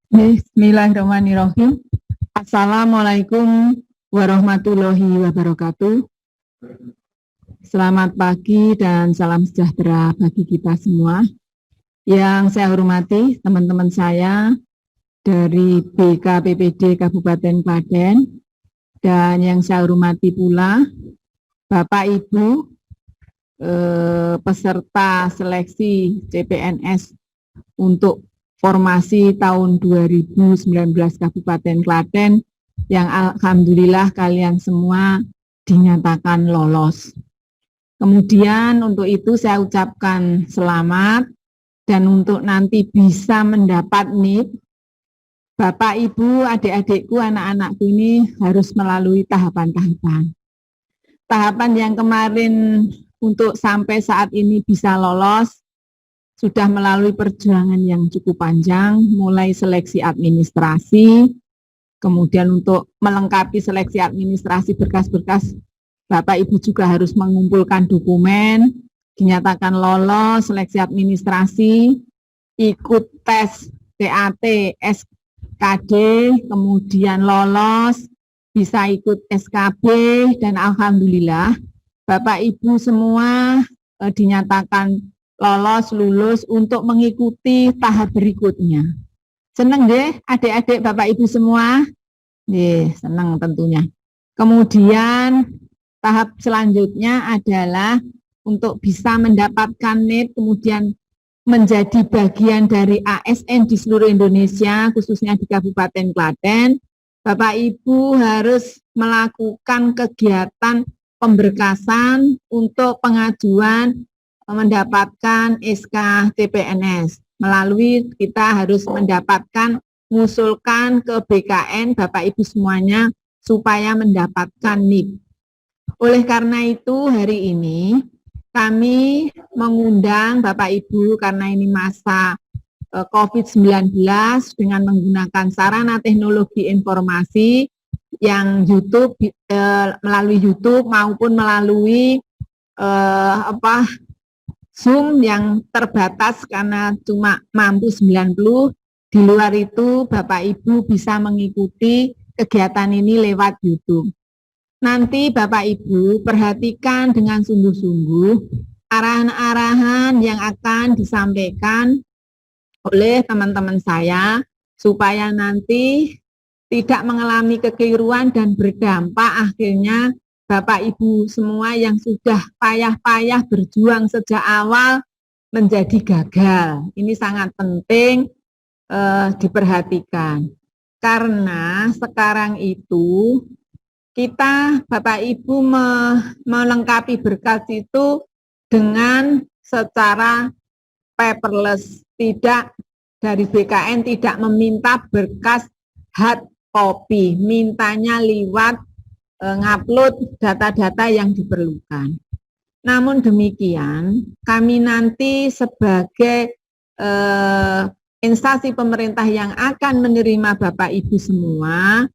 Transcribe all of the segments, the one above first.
Bismillahirrahmanirrahim. Assalamualaikum warahmatullahi wabarakatuh. Selamat pagi dan salam sejahtera bagi kita semua. Yang saya hormati teman-teman saya dari BKPPD Kabupaten Klaten, dan yang saya hormati pula Bapak Ibu peserta seleksi CPNS untuk formasi tahun 2019 Kabupaten Klaten, yang alhamdulillah kalian semua dinyatakan lolos. Kemudian untuk itu saya ucapkan selamat, dan untuk nanti bisa mendapat NIP, Bapak, Ibu, adik-adikku, anak-anakku ini harus melalui tahapan-tahapan. Tahapan yang kemarin untuk sampai saat ini bisa lolos, sudah melalui perjuangan yang cukup panjang, mulai seleksi administrasi, kemudian untuk melengkapi seleksi administrasi berkas-berkas, Bapak Ibu juga harus mengumpulkan dokumen, dinyatakan lolos seleksi administrasi, ikut tes TAT, SKD, kemudian lolos, bisa ikut SKB, dan alhamdulillah Bapak Ibu semua dinyatakan lulus untuk mengikuti tahap berikutnya. Senang deh adik-adik Bapak Ibu semua? Senang tentunya. Kemudian tahap selanjutnya adalah untuk bisa mendapatkan NIP, kemudian menjadi bagian dari ASN di seluruh Indonesia, khususnya di Kabupaten Klaten. Bapak Ibu harus melakukan kegiatan pemberkasan untuk pengajuan mendapatkan SK CPNS. Melalui kita harus mendapatkan, mengusulkan ke BKN Bapak Ibu semuanya supaya mendapatkan NIP. Oleh karena itu hari ini kami mengundang Bapak Ibu, karena ini masa COVID-19, dengan menggunakan sarana teknologi informasi yang YouTube, melalui YouTube maupun melalui Zoom yang terbatas karena cuma mampu 90. Di luar itu Bapak Ibu bisa mengikuti kegiatan ini lewat YouTube. Nanti Bapak Ibu perhatikan dengan sungguh-sungguh arahan-arahan yang akan disampaikan oleh teman-teman saya, supaya nanti tidak mengalami kekeliruan dan berdampak akhirnya Bapak Ibu semua yang sudah payah-payah berjuang sejak awal menjadi gagal. Ini sangat penting diperhatikan. Karena sekarang itu kita Bapak Ibu melengkapi berkas itu dengan secara paperless, tidak dari BKN tidak meminta berkas hard copy, mintanya lewat ngupload data-data yang diperlukan. Namun demikian, kami nanti sebagai instansi pemerintah yang akan menerima Bapak Ibu semua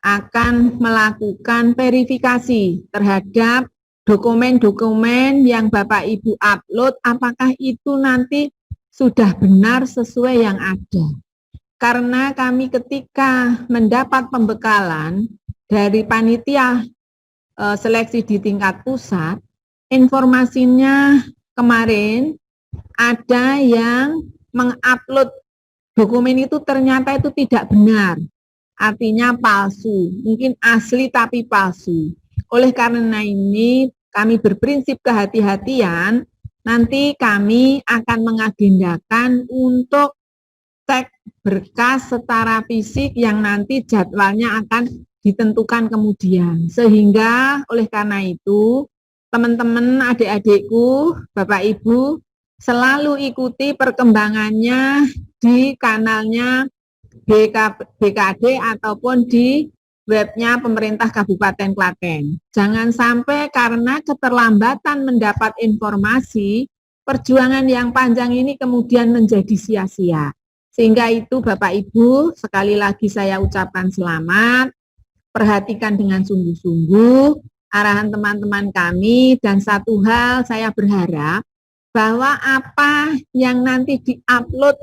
akan melakukan verifikasi terhadap dokumen-dokumen yang Bapak Ibu upload, apakah itu nanti sudah benar sesuai yang ada. Karena kami ketika mendapat pembekalan dari panitia seleksi di tingkat pusat, informasinya kemarin ada yang mengupload dokumen itu ternyata itu tidak benar, artinya palsu, mungkin asli tapi palsu. Oleh karena ini kami berprinsip kehati-hatian, nanti kami akan mengagendakan untuk cek berkas secara fisik yang nanti jadwalnya akan ditentukan kemudian. Sehingga oleh karena itu teman-teman, adik-adikku, Bapak Ibu selalu ikuti perkembangannya di kanalnya BKD ataupun di webnya pemerintah Kabupaten Klaten. Jangan sampai karena keterlambatan mendapat informasi, perjuangan yang panjang ini kemudian menjadi sia-sia. Sehingga itu Bapak Ibu, sekali lagi saya ucapkan selamat, perhatikan dengan sungguh-sungguh arahan teman-teman kami, dan satu hal saya berharap bahwa apa yang nanti diupload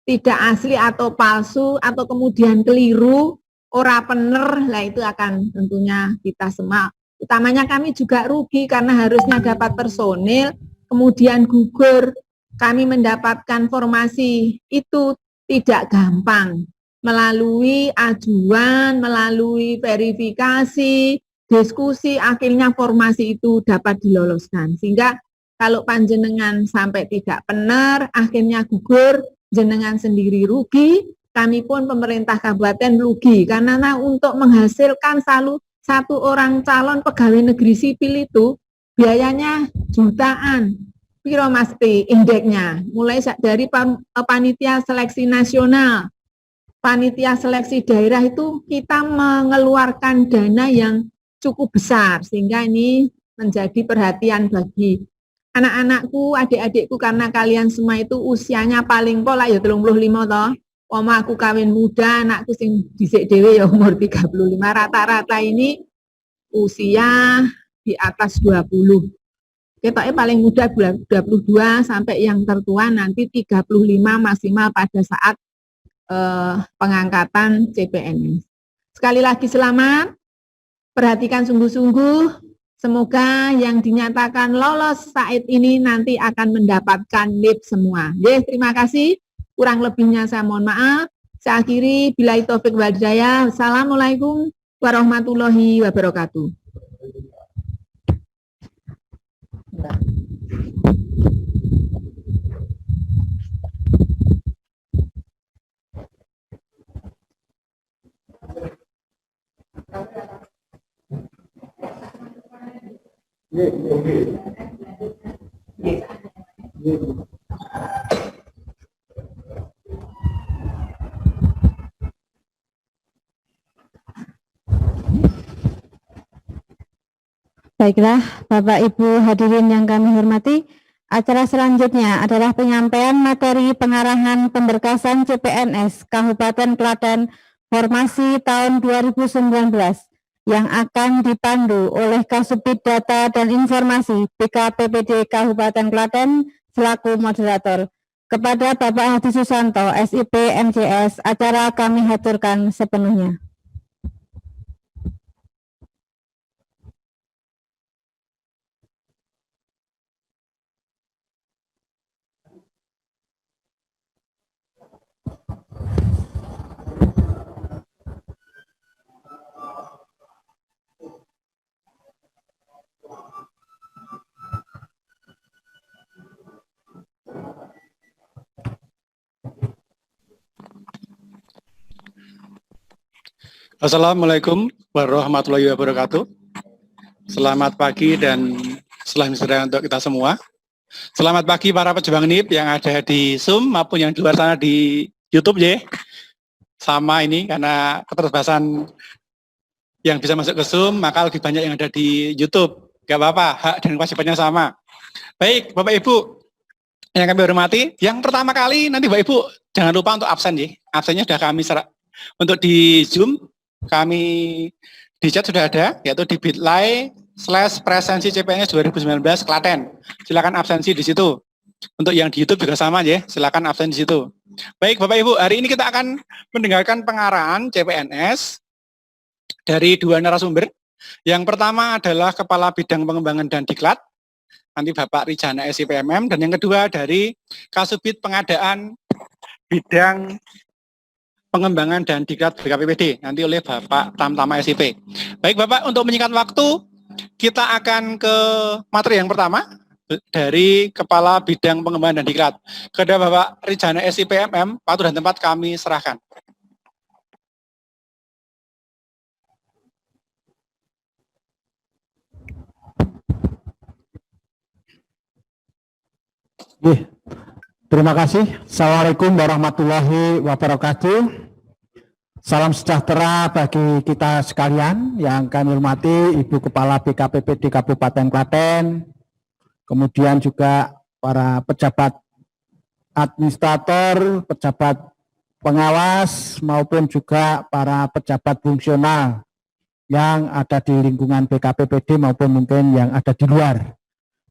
tidak asli atau palsu atau kemudian keliru, ora bener, lah itu akan tentunya kita semua, utamanya kami juga rugi karena harusnya dapat personil, kemudian gugur, kami mendapatkan formasi itu tidak gampang, melalui ajuan, melalui verifikasi, diskusi, akhirnya formasi itu dapat diloloskan. Sehingga kalau panjenengan sampai tidak benar, akhirnya gugur, jenengan sendiri rugi, kami pun pemerintah kabupaten rugi. Karena untuk menghasilkan satu orang calon pegawai negeri sipil itu biayanya jutaan. Piro mesti indeksnya, mulai dari panitia seleksi nasional, panitia seleksi daerah itu kita mengeluarkan dana yang cukup besar, sehingga ini menjadi perhatian bagi anak-anakku, adik-adikku, karena kalian semua itu usianya paling pola ya 35 toh. Oma aku kawin muda, anakku sing dhisik dhewe ya umur 35. Rata-rata ini usia di atas 20. Ketoknya paling muda 22 sampai yang tertua nanti 35 maksimal pada saat pengangkatan CPNS. Sekali lagi selamat, perhatikan sungguh-sungguh, semoga yang dinyatakan lolos saat ini nanti akan mendapatkan NIP semua. Terima kasih, kurang lebihnya saya mohon maaf. Saya akhiri, billahi taufik wal hidayah. Assalamualaikum warahmatullahi wabarakatuh. Baiklah, Bapak Ibu hadirin yang kami hormati, acara selanjutnya adalah penyampaian materi pengarahan pemberkasan CPNS Kabupaten Klaten formasi tahun 2019 yang akan dipandu oleh Kasubdit Data dan Informasi BKPPD Kabupaten Klaten selaku moderator. Kepada Bapak Hadi Susanto, SIP MCS, acara kami haturkan sepenuhnya. Assalamualaikum warahmatullahi wabarakatuh. Selamat pagi dan selamat istirahat untuk kita semua. Selamat pagi para pejuang NIP yang ada di Zoom maupun yang di luar sana di YouTube ya. Sama ini karena keterbatasan yang bisa masuk ke Zoom, maka lebih banyak yang ada di YouTube. Gak apa-apa, hak dan kewajibannya sama. Baik, Bapak Ibu yang kami hormati, yang pertama kali nanti Bapak Ibu jangan lupa untuk absen ya. Absennya sudah kami untuk di Zoom. Kami di chat sudah ada, yaitu di bit.ly/presensi CPNS 2019 Klaten. Silakan absensi di situ. Untuk yang di YouTube juga sama ya, silakan absen di situ. Baik Bapak Ibu, hari ini kita akan mendengarkan pengarahan CPNS dari dua narasumber. Yang pertama adalah Kepala Bidang Pengembangan dan Diklat, nanti Bapak Rijana SIPMM, dan yang kedua dari Kasubdit Pengadaan Bidang Pengembangan dan Diklat BKPPD, nanti oleh Bapak Tamtama SIP. Baik Bapak, untuk menyingkat waktu, kita akan ke materi yang pertama dari Kepala Bidang Pengembangan dan Diklat. Kepada Bapak Rijana SIPMM, waktu dan tempat kami serahkan. Terima kasih. Assalamualaikum warahmatullahi wabarakatuh. Salam sejahtera bagi kita sekalian yang kami hormati Ibu Kepala BKPPD Kabupaten Klaten, kemudian juga para pejabat administrator, pejabat pengawas, maupun juga para pejabat fungsional yang ada di lingkungan BKPPD maupun mungkin yang ada di luar.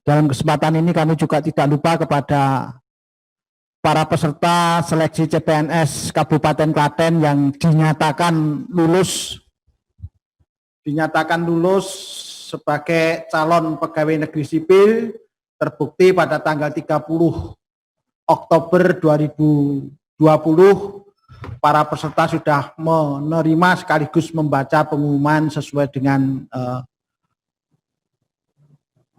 Dalam kesempatan ini kami juga tidak lupa kepada para peserta seleksi CPNS Kabupaten Klaten yang dinyatakan lulus sebagai calon pegawai negeri sipil terbukti pada tanggal 30 Oktober 2020 para peserta sudah menerima sekaligus membaca pengumuman sesuai dengan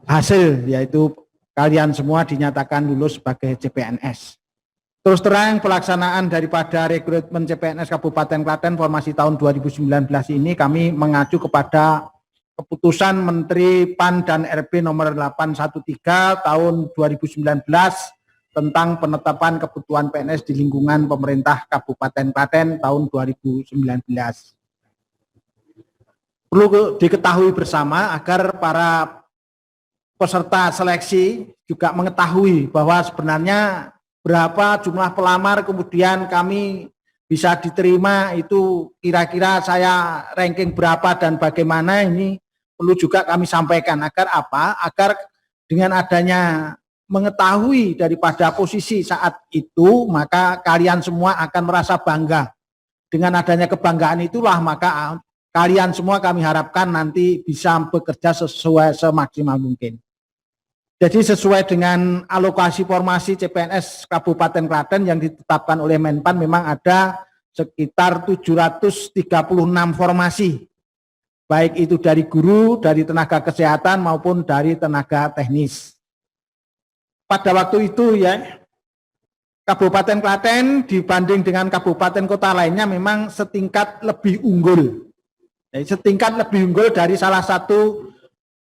hasil, yaitu kalian semua dinyatakan lulus sebagai CPNS. Terus terang pelaksanaan daripada rekrutmen CPNS Kabupaten Klaten formasi tahun 2019 ini kami mengacu kepada keputusan Menteri PAN dan RB nomor 813 tahun 2019 tentang penetapan kebutuhan PNS di lingkungan pemerintah Kabupaten Klaten tahun 2019. Perlu diketahui bersama agar para peserta seleksi juga mengetahui bahwa sebenarnya berapa jumlah pelamar kemudian kami bisa diterima itu kira-kira saya ranking berapa dan bagaimana, ini perlu juga kami sampaikan agar apa? Agar dengan adanya mengetahui daripada posisi saat itu maka kalian semua akan merasa bangga. Dengan adanya kebanggaan itulah maka kalian semua kami harapkan nanti bisa bekerja sesuai semaksimal mungkin. Jadi sesuai dengan alokasi formasi CPNS Kabupaten Klaten yang ditetapkan oleh Menpan memang ada sekitar 736 formasi. Baik itu dari guru, dari tenaga kesehatan maupun dari tenaga teknis. Pada waktu itu ya, Kabupaten Klaten dibanding dengan kabupaten kota lainnya memang setingkat lebih unggul. Jadi setingkat lebih unggul dari salah satu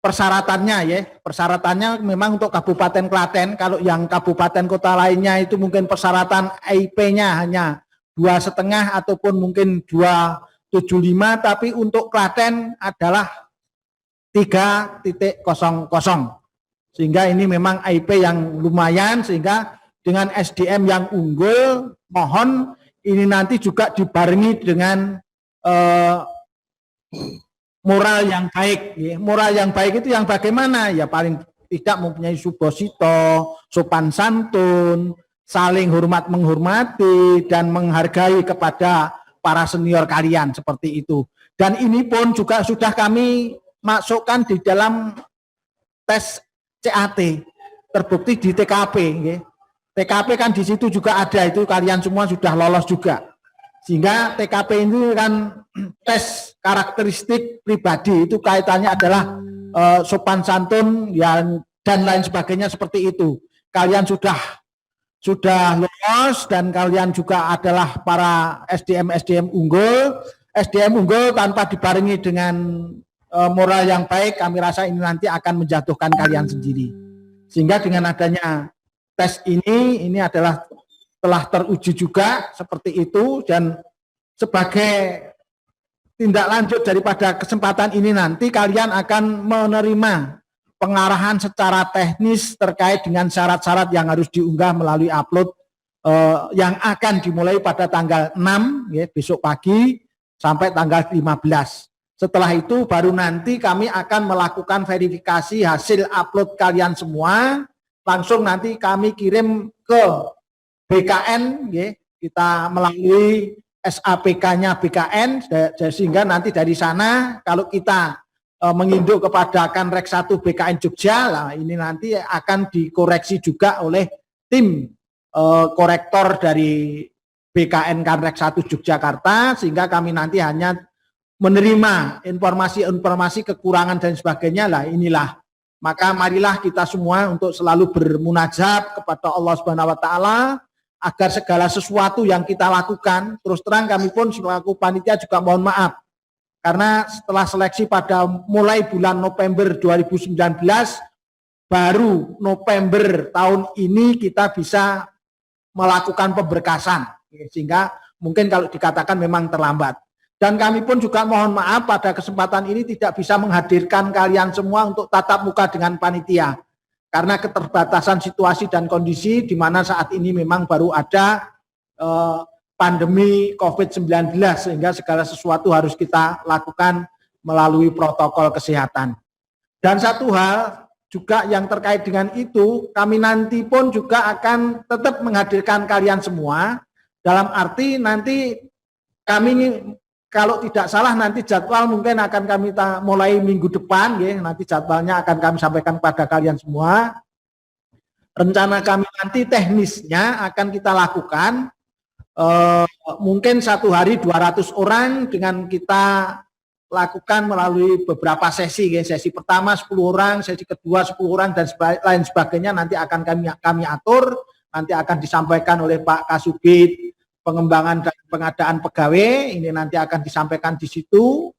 persyaratannya ya, persyaratannya memang untuk Kabupaten Klaten. Kalau yang kabupaten kota lainnya itu mungkin persyaratan IP-nya hanya 2,5 ataupun mungkin 2,75, tapi untuk Klaten adalah 3,00. Sehingga ini memang IP yang lumayan, sehingga dengan SDM yang unggul, mohon ini nanti juga dibarengi dengan moral yang baik. Moral yang baik itu yang bagaimana? Ya paling tidak mempunyai subosito, sopan santun, saling hormat menghormati, dan menghargai kepada para senior kalian seperti itu. Dan ini pun juga sudah kami masukkan di dalam tes CAT, terbukti di TKP. TKP kan di situ juga ada, itu kalian semua sudah lolos juga. Sehingga TKP ini kan tes karakteristik pribadi, itu kaitannya adalah sopan santun yang dan lain sebagainya seperti itu. Kalian sudah lolos dan kalian juga adalah para SDM unggul tanpa dibarengi dengan moral yang baik, kami rasa ini nanti akan menjatuhkan kalian sendiri. Sehingga dengan adanya tes ini adalah telah teruji juga seperti itu, dan sebagai tindak lanjut daripada kesempatan ini nanti kalian akan menerima pengarahan secara teknis terkait dengan syarat-syarat yang harus diunggah melalui upload yang akan dimulai pada tanggal 6 ya, besok pagi sampai tanggal 15. Setelah itu baru nanti kami akan melakukan verifikasi hasil upload kalian semua, langsung nanti kami kirim ke BKN, ya, kita melalui SAPK-nya BKN, sehingga nanti dari sana kalau kita menginduk kepada Kanrek 1 BKN Jogja, lah ini nanti akan dikoreksi juga oleh tim korektor dari BKN Kanrek 1 Yogyakarta, sehingga kami nanti hanya menerima informasi kekurangan dan sebagainya. Lah inilah, maka marilah kita semua untuk selalu bermunajat kepada Allah Subhanahu wa taala agar segala sesuatu yang kita lakukan, terus terang kami pun selaku panitia juga mohon maaf karena setelah seleksi pada mulai bulan November 2019, baru November tahun ini kita bisa melakukan pemberkasan, sehingga mungkin kalau dikatakan memang terlambat. Dan kami pun juga mohon maaf pada kesempatan ini tidak bisa menghadirkan kalian semua untuk tatap muka dengan panitia. Karena keterbatasan situasi dan kondisi di mana saat ini memang baru ada pandemi COVID-19, sehingga segala sesuatu harus kita lakukan melalui protokol kesehatan. Dan satu hal, juga yang terkait dengan itu, kami nanti pun juga akan tetap menghadirkan kalian semua, dalam arti nanti kami kalau tidak salah nanti jadwal mungkin akan kami mulai minggu depan, ya, nanti jadwalnya akan kami sampaikan kepada kalian semua. Rencana kami nanti teknisnya akan kita lakukan, mungkin satu hari 200 orang dengan kita lakukan melalui beberapa sesi, ya. Sesi pertama 10 orang, sesi kedua 10 orang, dan lain sebagainya nanti akan kami atur, nanti akan disampaikan oleh Pak Kasubit pengembangan dan pengadaan pegawai, ini nanti akan disampaikan di situ,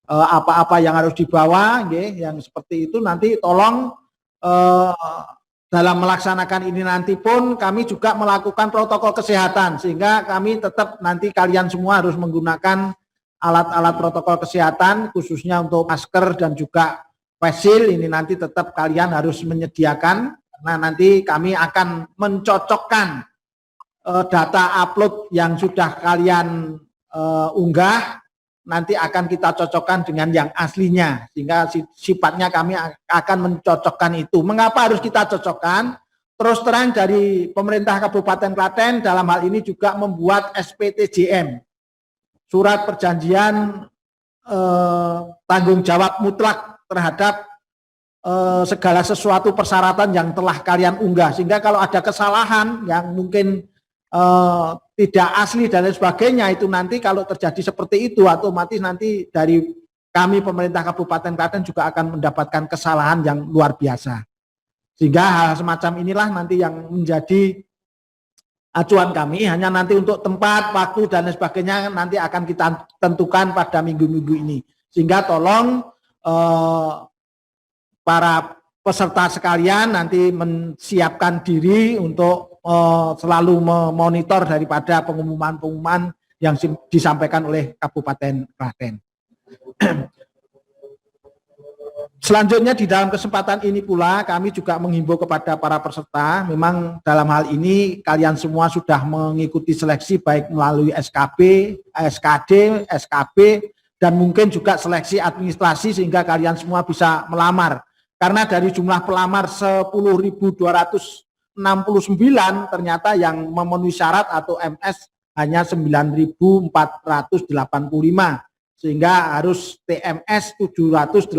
apa-apa yang harus dibawa, ya, yang seperti itu nanti tolong dalam melaksanakan ini nanti pun kami juga melakukan protokol kesehatan, sehingga kami tetap nanti kalian semua harus menggunakan alat-alat protokol kesehatan, khususnya untuk masker dan juga face shield, ini nanti tetap kalian harus menyediakan, karena nanti kami akan mencocokkan data upload yang sudah kalian unggah, nanti akan kita cocokkan dengan yang aslinya, sehingga sifatnya kami akan mencocokkan itu. Mengapa harus kita cocokkan? Terus terang dari pemerintah Kabupaten Klaten dalam hal ini juga membuat SPTJM, surat perjanjian tanggung jawab mutlak terhadap segala sesuatu persyaratan yang telah kalian unggah, sehingga kalau ada kesalahan yang mungkin tidak asli dan lain sebagainya, itu nanti kalau terjadi seperti itu otomatis nanti dari kami pemerintah Kabupaten Klaten juga akan mendapatkan kesalahan yang luar biasa, sehingga hal semacam inilah nanti yang menjadi acuan kami. Hanya nanti untuk tempat, waktu dan lain sebagainya nanti akan kita tentukan pada minggu-minggu ini, sehingga tolong para peserta sekalian nanti menyiapkan diri untuk selalu memonitor daripada pengumuman-pengumuman yang disampaikan oleh Kabupaten Klaten. Selanjutnya di dalam kesempatan ini pula kami juga menghimbau kepada para peserta, memang dalam hal ini kalian semua sudah mengikuti seleksi baik melalui SKB, SKD, SKB, dan mungkin juga seleksi administrasi sehingga kalian semua bisa melamar. Karena dari jumlah pelamar 10.269 ternyata yang memenuhi syarat atau MS hanya 9.485, sehingga harus TMS 784.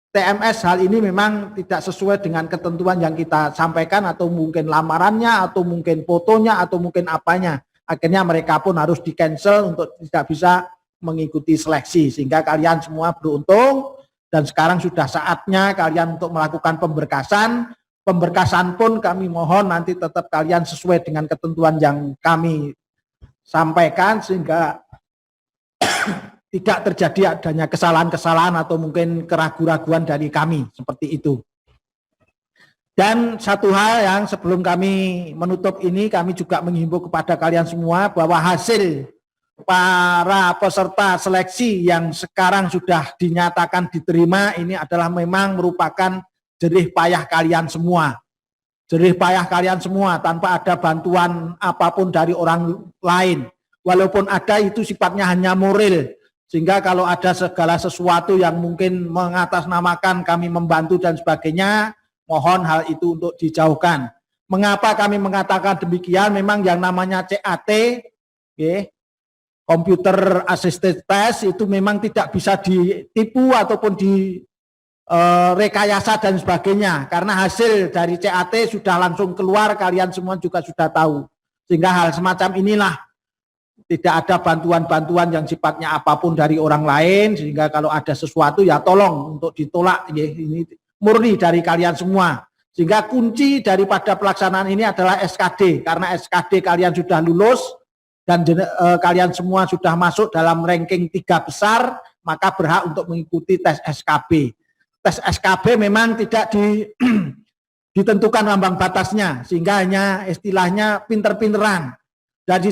TMS hal ini memang tidak sesuai dengan ketentuan yang kita sampaikan, atau mungkin lamarannya, atau mungkin fotonya, atau mungkin apanya. Akhirnya mereka pun harus di-cancel untuk tidak bisa mengikuti seleksi, sehingga kalian semua beruntung. Dan sekarang sudah saatnya kalian untuk melakukan pemberkasan. Pemberkasan pun kami mohon nanti tetap kalian sesuai dengan ketentuan yang kami sampaikan, sehingga tidak terjadi adanya kesalahan-kesalahan atau mungkin keraguan-raguan dari kami, seperti itu. Dan satu hal yang sebelum kami menutup ini, kami juga menghimbau kepada kalian semua bahwa hasil para peserta seleksi yang sekarang sudah dinyatakan diterima ini adalah memang merupakan jerih payah kalian semua. Jerih payah kalian semua tanpa ada bantuan apapun dari orang lain. Walaupun ada, itu sifatnya hanya moral. Sehingga kalau ada segala sesuatu yang mungkin mengatasnamakan kami membantu dan sebagainya, mohon hal itu untuk dijauhkan. Mengapa kami mengatakan demikian? Memang yang namanya CAT, Computer Assisted Test, itu memang tidak bisa ditipu ataupun rekayasa dan sebagainya, karena hasil dari CAT sudah langsung keluar, kalian semua juga sudah tahu. Sehingga hal semacam inilah, tidak ada bantuan-bantuan yang sifatnya apapun dari orang lain, sehingga kalau ada sesuatu ya tolong untuk ditolak, ya, ini murni dari kalian semua. Sehingga kunci daripada pelaksanaan ini adalah SKD, karena SKD kalian sudah lulus dan kalian semua sudah masuk dalam ranking 3 besar, maka berhak untuk mengikuti tes SKB. Tes SKB memang tidak ditentukan ambang batasnya, sehingga hanya istilahnya pinter-pinteran. Jadi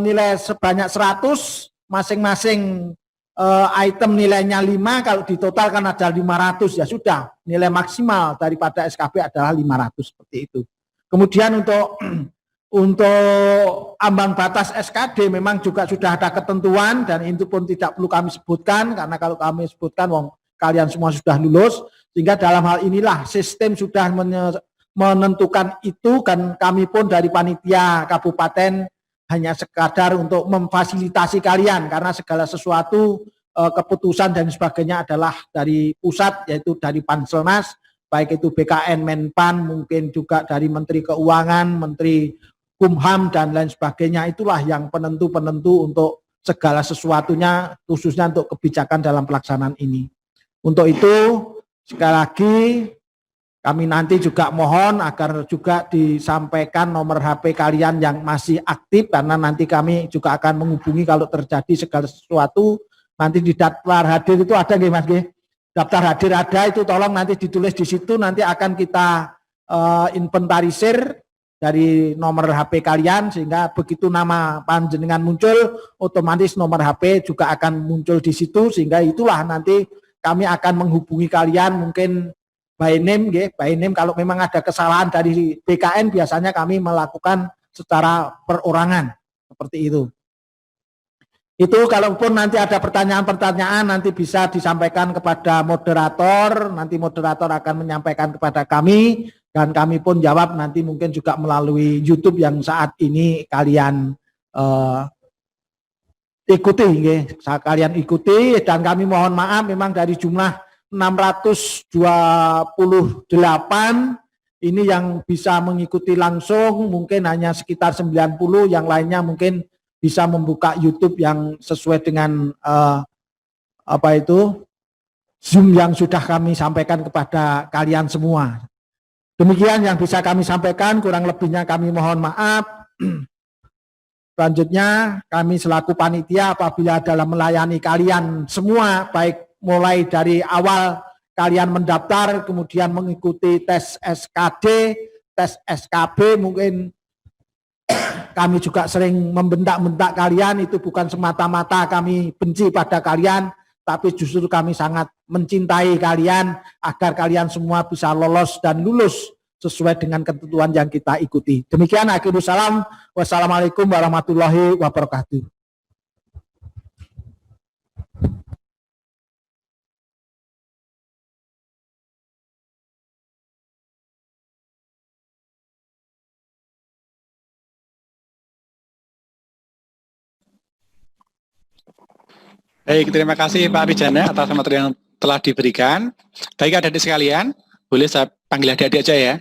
nilai sebanyak 100, masing-masing item nilainya 5, kalau ditotalkan ada 500, ya sudah, nilai maksimal daripada SKB adalah 500, seperti itu. Kemudian untuk ambang batas SKD memang juga sudah ada ketentuan, dan itu pun tidak perlu kami sebutkan, karena kalau kami sebutkan kalian semua sudah lulus, sehingga dalam hal inilah sistem sudah menentukan itu, kan kami pun dari panitia kabupaten hanya sekadar untuk memfasilitasi kalian, karena segala sesuatu keputusan dan sebagainya adalah dari pusat, yaitu dari Panselnas, baik itu BKN, Menpan, mungkin juga dari Menteri Keuangan, Menteri Kumham, dan lain sebagainya. Itulah yang penentu-penentu untuk segala sesuatunya, khususnya untuk kebijakan dalam pelaksanaan ini. Untuk itu, sekali lagi, kami nanti juga mohon agar juga disampaikan nomor HP kalian yang masih aktif, karena nanti kami juga akan menghubungi kalau terjadi segala sesuatu. Nanti di daftar hadir itu ada nggih Mas nggih? Daftar hadir ada, itu tolong nanti ditulis di situ, nanti akan kita inventarisir dari nomor HP kalian, sehingga begitu nama panjenengan muncul, otomatis nomor HP juga akan muncul di situ, sehingga itulah nanti kami akan menghubungi kalian mungkin by name, kalau memang ada kesalahan dari BKN biasanya kami melakukan secara perorangan seperti itu. Itu kalaupun nanti ada pertanyaan-pertanyaan nanti bisa disampaikan kepada moderator, nanti moderator akan menyampaikan kepada kami dan kami pun jawab nanti mungkin juga melalui YouTube yang saat ini kalian ikuti, kalian ikuti, dan kami mohon maaf memang dari jumlah 628 ini yang bisa mengikuti langsung mungkin hanya sekitar 90, yang lainnya mungkin bisa membuka YouTube yang sesuai dengan Zoom yang sudah kami sampaikan kepada kalian semua. Demikian yang bisa kami sampaikan, kurang lebihnya kami mohon maaf. Selanjutnya kami selaku panitia apabila dalam melayani kalian semua, baik mulai dari awal kalian mendaftar, kemudian mengikuti tes SKD, tes SKB, mungkin kami juga sering membentak-bentak kalian, itu bukan semata-mata kami benci pada kalian, tapi justru kami sangat mencintai kalian agar kalian semua bisa lolos dan lulus sesuai dengan ketentuan yang kita ikuti. Demikian, akhirul salam. Wassalamualaikum warahmatullahi wabarakatuh. Baik, terima kasih Pak Rijana atas materi yang telah diberikan. Baik adik-adik sekalian, boleh saya panggil adik-adik aja ya.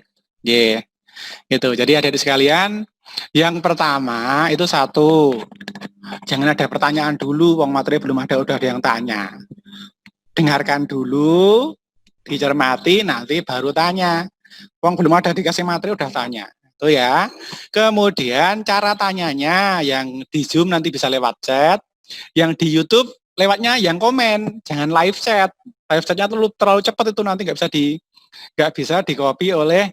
Gitu. Jadi adik-adik sekalian, yang pertama itu satu, jangan ada pertanyaan dulu, wong materi belum ada, udah ada yang tanya. Dengarkan dulu, dicermati, nanti baru tanya. Wong belum ada dikasih materi udah tanya. Itu ya. Kemudian cara tanyanya yang di Zoom nanti bisa lewat chat, yang di YouTube lewatnya yang komen, jangan live chat. Live chatnya terlalu cepat, itu nanti nggak bisa di-copy oleh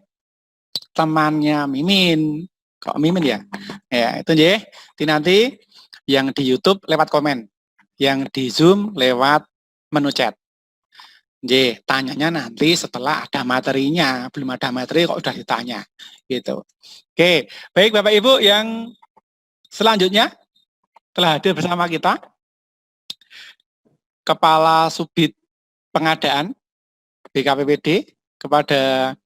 temannya Mimin. Kok Mimin ya? Ya, itu ya. Nanti yang di YouTube lewat komen, yang di Zoom lewat menu chat. Tanyanya nanti setelah ada materinya, belum ada materi kok udah ditanya. Gitu. Oke, baik Bapak Ibu, yang selanjutnya telah hadir bersama kita Kepala Subdit Pengadaan BKPPD, kepada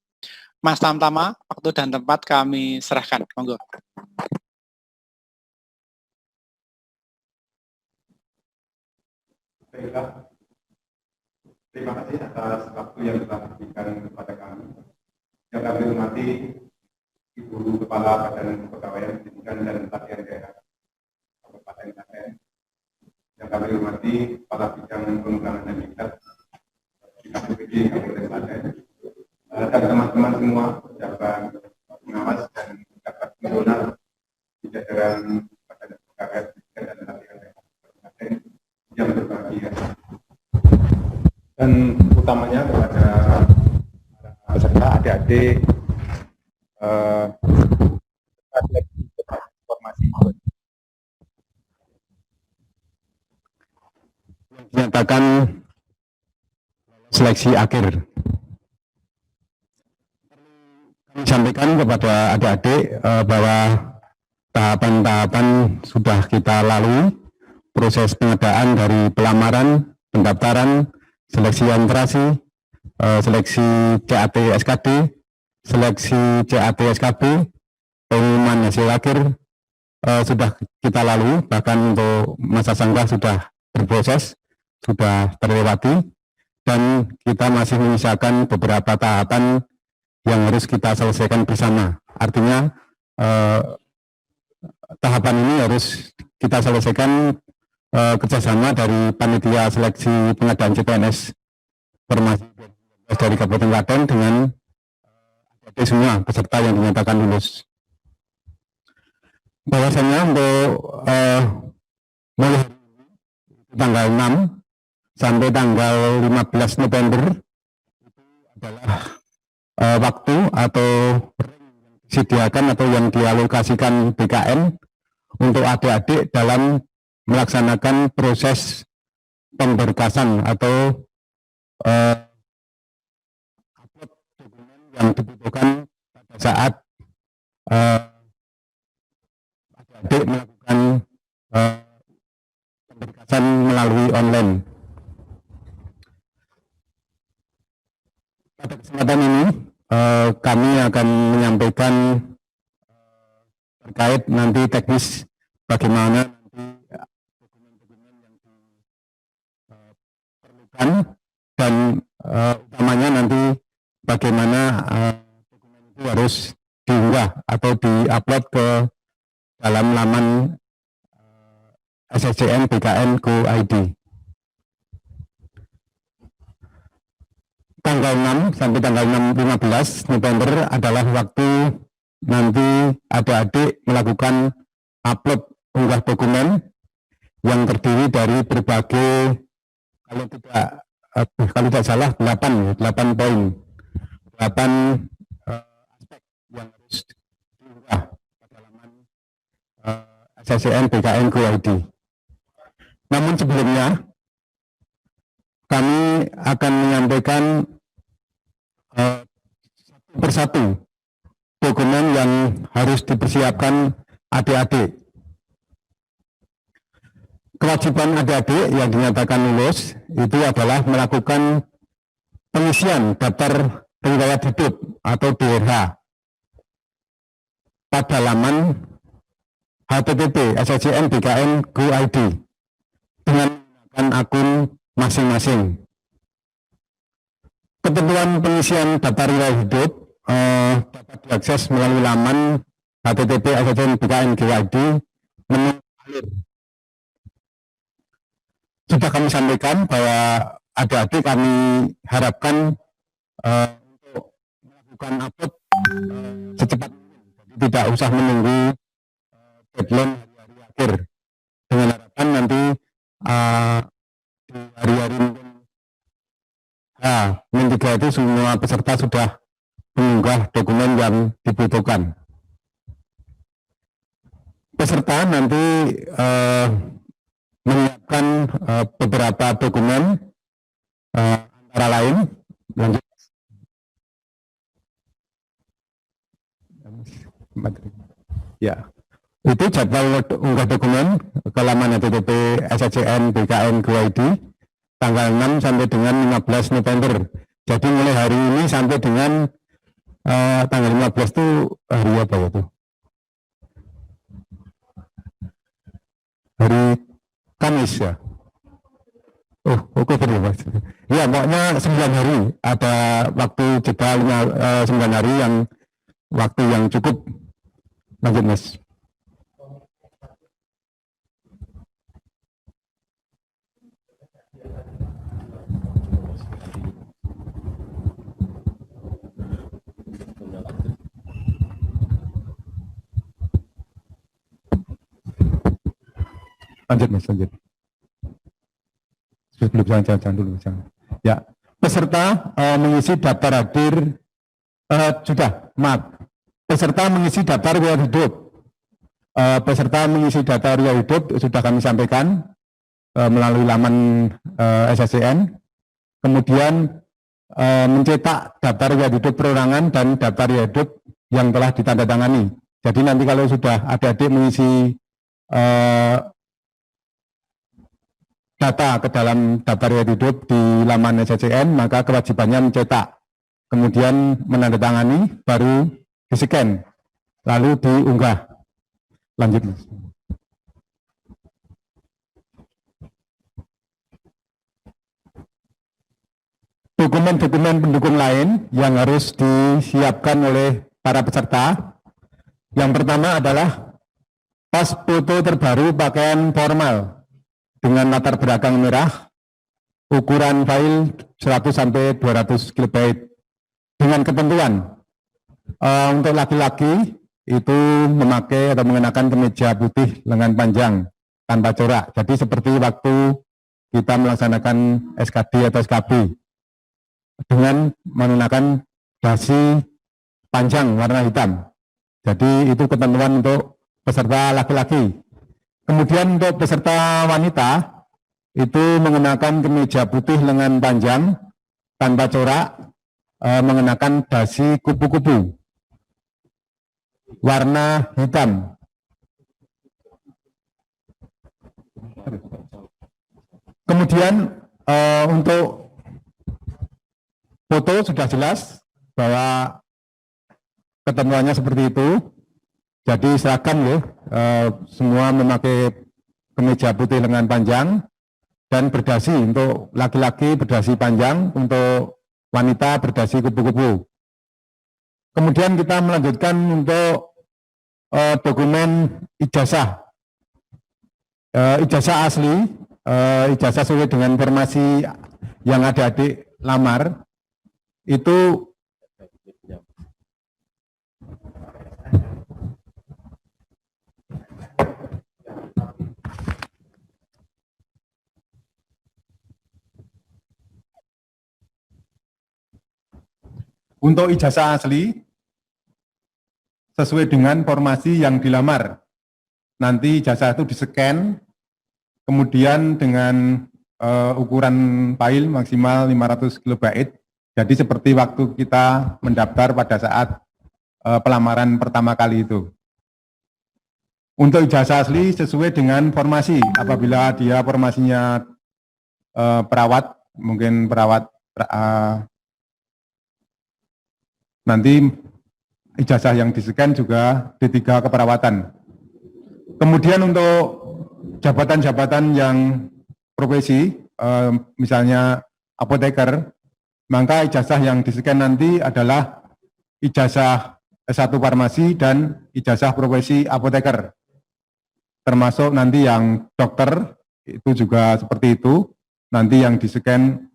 Mas Tamtama, waktu dan tempat kami serahkan. Monggo. Baiklah, terima kasih atas waktu yang telah diberikan kepada kami. Yang kami hormati Ibu Kepala Badan Kepegawaian Pendidikan dan Pelatihan Daerah Kabupaten Klaten. Yang kami hormati Kepala Bidang Pengembangan dan Riset BKPPD Kabupaten Klaten, dan teman-teman semua, pejabat pengawas dan pejabat fungsional di jajaran Badan Kepegawaian Pendidikan dan Pelatihan Daerah Kabupaten Klaten yang berbahagia. Dan utamanya kepada peserta, adik-adik, informasi menyatakan seleksi akhir. Kami sampaikan kepada adik-adik bahwa tahapan-tahapan sudah kita lalui, proses pengadaan dari pelamaran, pendaftaran, seleksi administrasi, seleksi CAT SKD, seleksi CAT SKB, pengumuman hasil akhir sudah kita lalui, bahkan untuk masa sanggah sudah berproses, sudah terlewati, dan kita masih menyisakan beberapa tahapan yang harus kita selesaikan bersama. Artinya tahapan ini harus kita selesaikan kerjasama dari panitia seleksi pengadaan CPNS Formasi dari Kabupaten Klaten dengan semua peserta yang dinyatakan lulus. Bahwasanya untuk mulai tanggal 6 sampai tanggal 15 November adalah waktu atau disediakan atau yang dialokasikan BKN untuk adik-adik dalam melaksanakan proses pemberkasan atau upload dokumen yang dibutuhkan pada saat adik melakukan pemberkasan melalui online. Pada kesempatan ini kami akan menyampaikan terkait nanti teknis bagaimana nanti dokumen-dokumen yang diperlukan dan utamanya nanti bagaimana dokumen itu harus diunggah atau diupload ke dalam laman SSCN BKN Go ID. Tanggal 6 sampai tanggal 15 November adalah waktu nanti adik-adik melakukan upload unggah dokumen yang terdiri dari berbagai, kalau tidak salah 8 poin, 8 aspek yang harus diunggah pada laman SSCN BKN Go ID. Namun sebelumnya kami akan menyampaikan satu persatu dokumen yang harus dipersiapkan adik-adik. Kewajiban adik-adik yang dinyatakan lulus itu adalah melakukan pengisian daftar riwayat hidup atau DRH pada laman http SSCN BKN Go ID dengan menggunakan akun masing-masing. Ketentuan pengisian daftar riwayat hidup dapat diakses melalui laman http SSCN BKN Go ID menu alir. Sudah kami sampaikan bahwa adik-adik kami harapkan untuk melakukan upload secepat mungkin, tidak usah menunggu deadline hari-hari akhir, dengan harapan nanti di hari-hari mungkin Min 3 itu semua peserta sudah mengunggah dokumen yang dibutuhkan. Peserta nanti menyiapkan beberapa dokumen antara lain ya, itu jadwal unggah dokumen ke laman http SSCN BKN Go ID tanggal 6 sampai dengan 15 November. Jadi mulai hari ini sampai dengan tanggal 15 itu hari apa ya tuh? Hari Kamis ya. Oh, oke betul Mas. Ya, pokoknya 9 hari ada waktu jeda 9 hari yang waktu yang cukup. Lanjut Mas. Lanjut Mas, lanjut. Belum jangan dulu. Jangan. Ya, peserta mengisi daftar hadir peserta mengisi daftar riwayat hidup. Peserta mengisi daftar riwayat hidup sudah kami sampaikan melalui laman SSCN. Kemudian mencetak daftar riwayat hidup perorangan dan daftar riwayat hidup yang telah ditandatangani. Jadi nanti kalau sudah adik-adik mengisi data ke dalam daftar riwayat hidup di laman SCCN, maka kewajibannya mencetak, kemudian menandatangani, baru di-scan, lalu diunggah. Lanjut, Mas. Dokumen-dokumen pendukung lain yang harus disiapkan oleh para peserta. Yang pertama adalah pas foto terbaru pakaian formal dengan latar belakang merah, ukuran file 100 sampai 200 KB dengan ketentuan untuk laki-laki itu memakai atau mengenakan kemeja putih lengan panjang tanpa corak. Jadi seperti waktu kita melaksanakan SKD atau SKB dengan menggunakan dasi panjang warna hitam. Jadi itu ketentuan untuk peserta laki-laki. Kemudian untuk peserta wanita itu menggunakan kemeja putih lengan panjang tanpa corak, mengenakan dasi kupu-kupu warna hitam. Kemudian untuk foto sudah jelas bahwa ketentuannya seperti itu. Jadi seragam ya, semua memakai kemeja putih lengan panjang dan berdasi. Untuk laki-laki berdasi panjang, untuk wanita berdasi kupu-kupu. Kemudian kita melanjutkan untuk dokumen ijazah. Ijazah asli, ijazah sesuai dengan informasi yang adik-adik lamar, itu untuk ijazah asli sesuai dengan formasi yang dilamar. Nanti ijazah itu di-scan, kemudian dengan ukuran file maksimal 500 KB. Jadi seperti waktu kita mendaftar pada saat pelamaran pertama kali itu. Untuk ijazah asli sesuai dengan formasi. Apabila dia formasinya perawat, mungkin perawat nanti ijazah yang di-scan juga D3 keperawatan. Kemudian untuk jabatan-jabatan yang profesi, misalnya apoteker, maka ijazah yang di-scan nanti adalah ijazah S1 farmasi dan ijazah profesi apoteker. Termasuk nanti yang dokter, itu juga seperti itu. Nanti yang di-scan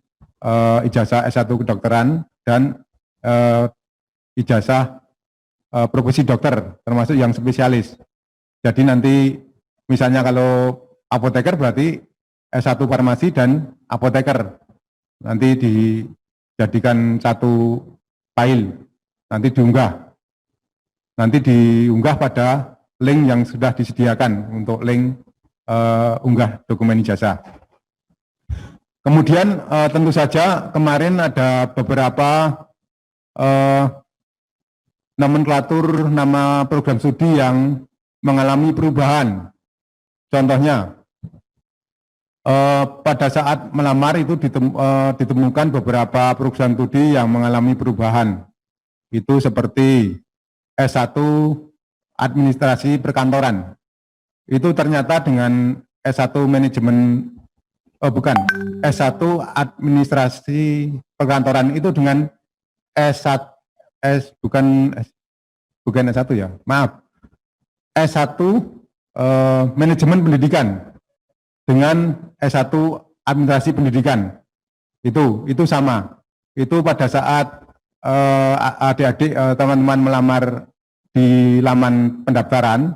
ijazah S1 kedokteran dan ijazah profesi dokter, termasuk yang spesialis. Jadi nanti misalnya kalau apoteker berarti S1 farmasi dan apoteker. Nanti dijadikan satu file, nanti diunggah. Nanti diunggah pada link yang sudah disediakan untuk link unggah dokumen ijazah. Kemudian tentu saja kemarin ada beberapa nomenklatur nama program studi yang mengalami perubahan. Contohnya, pada saat melamar itu ditemukan beberapa program studi yang mengalami perubahan. Itu seperti S1 Administrasi Perkantoran. Itu ternyata dengan S1 Manajemen, S1 Administrasi Perkantoran itu dengan bukan S1 ya, maaf. S1 Manajemen Pendidikan dengan S1 Administrasi Pendidikan. Itu sama. Itu pada saat adik-adik teman-teman melamar di laman pendaftaran,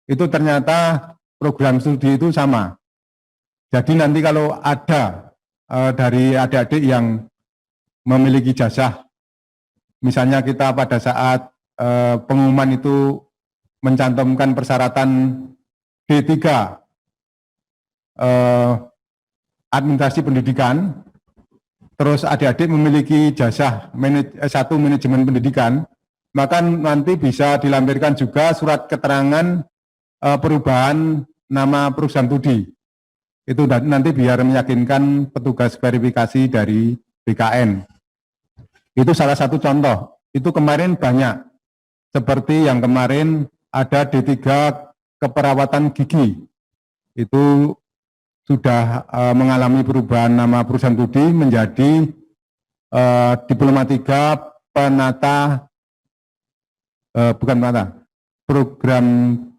itu ternyata program studi itu sama. Jadi nanti kalau ada dari adik-adik yang memiliki ijazah, misalnya kita pada saat pengumuman itu mencantumkan persyaratan D3 administrasi pendidikan, terus adik-adik memiliki ijazah S1 manajemen pendidikan, maka nanti bisa dilampirkan juga surat keterangan perubahan nama program studi. Itu nanti biar meyakinkan petugas verifikasi dari BKN. Itu salah satu contoh. Itu kemarin banyak. Seperti yang kemarin ada D3 keperawatan gigi. Itu sudah mengalami perubahan nama perusahaan studi menjadi Diplomatika Penata program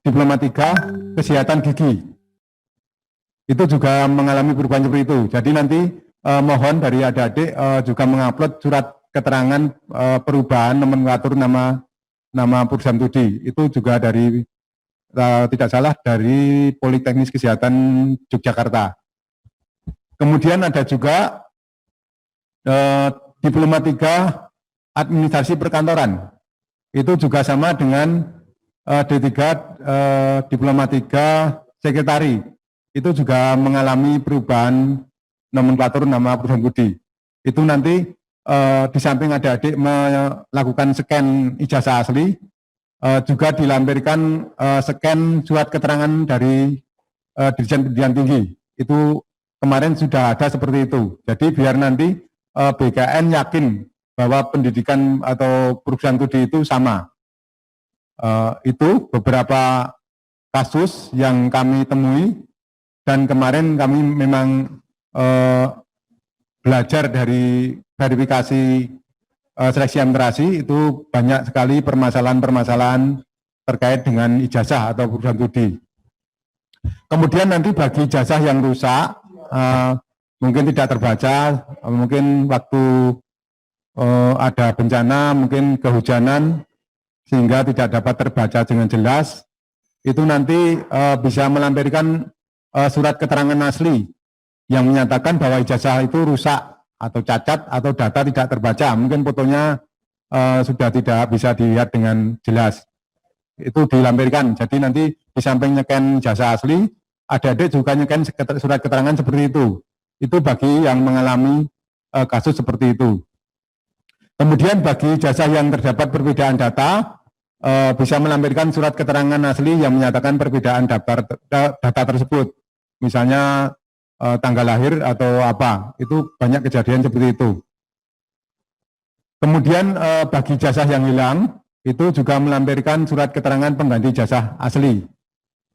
Diplomatika Kesehatan Gigi. Itu juga mengalami perubahan seperti itu. Jadi nanti mohon dari adik-adik juga mengupload surat keterangan perubahan nomenklatur nama perusahaan studi. Itu juga dari tidak salah dari Politeknik Kesehatan Yogyakarta. Kemudian ada juga Diplomatika Administrasi Perkantoran. Itu juga sama dengan D3 Diplomatika Sekretari. Itu juga mengalami perubahan nomenklatur nama perusahaan studi. Itu nanti di samping adik-adik melakukan scan ijazah asli, juga dilampirkan scan surat keterangan dari Dirjen Pendidikan Tinggi. Itu kemarin sudah ada seperti itu. Jadi biar nanti BKN yakin bahwa pendidikan atau perusahaan studi itu sama. Itu beberapa kasus yang kami temui, dan kemarin kami memang belajar dari verifikasi seleksi administrasi. Itu banyak sekali permasalahan-permasalahan terkait dengan ijazah atau perusahaan studi. Kemudian nanti bagi ijazah yang rusak, mungkin tidak terbaca, mungkin waktu ada bencana, mungkin kehujanan, sehingga tidak dapat terbaca dengan jelas, itu nanti bisa melampirkan surat keterangan asli yang menyatakan bahwa ijazah itu rusak atau cacat atau data tidak terbaca, mungkin fotonya sudah tidak bisa dilihat dengan jelas. Itu dilampirkan. Jadi nanti di samping nyeken ijazah asli, adik-adik juga nyeken surat keterangan seperti itu. Itu bagi yang mengalami kasus seperti itu. Kemudian bagi ijazah yang terdapat perbedaan data, bisa melampirkan surat keterangan asli yang menyatakan perbedaan data tersebut. Misalnya tanggal lahir atau apa, itu banyak kejadian seperti itu. Kemudian bagi ijazah yang hilang, itu juga melampirkan surat keterangan pengganti ijazah asli.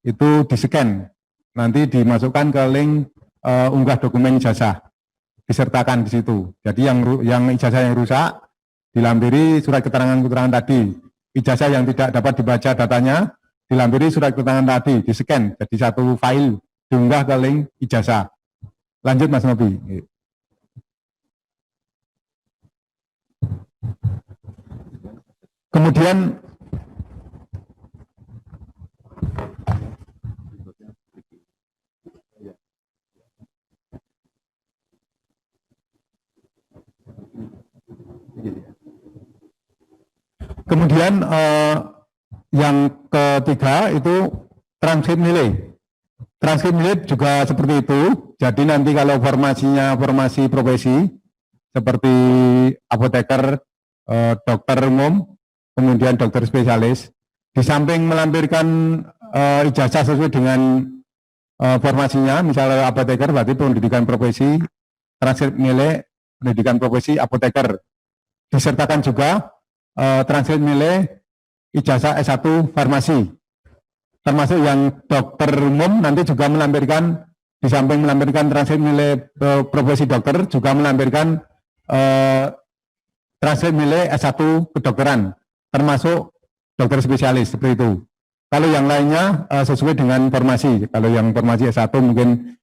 Itu di-scan, nanti dimasukkan ke link unggah dokumen ijazah, disertakan di situ. Jadi yang ijazah yang rusak, dilampiri surat keterangan tadi. Ijazah yang tidak dapat dibaca datanya, dilampiri surat keterangan tadi, di-scan, jadi satu file, diunggah ke link ijazah. Lanjut Mas Nobi. Kemudian yang ketiga itu transkrip nilai. Transkrip nilai juga seperti itu. Jadi nanti kalau formasinya formasi profesi seperti apoteker, dokter umum, kemudian dokter spesialis, di samping melampirkan ijazah sesuai dengan formasinya, misalnya apoteker berarti pendidikan profesi, transkrip nilai pendidikan profesi apoteker. Disertakan juga transkrip nilai ijazah S1 farmasi. Termasuk yang dokter umum nanti juga melampirkan, di samping melampirkan transkrip nilai profesi dokter, juga melampirkan transkrip nilai S1 kedokteran, termasuk dokter spesialis, seperti itu. Kalau yang lainnya sesuai dengan formasi. Kalau yang formasi S1 mungkin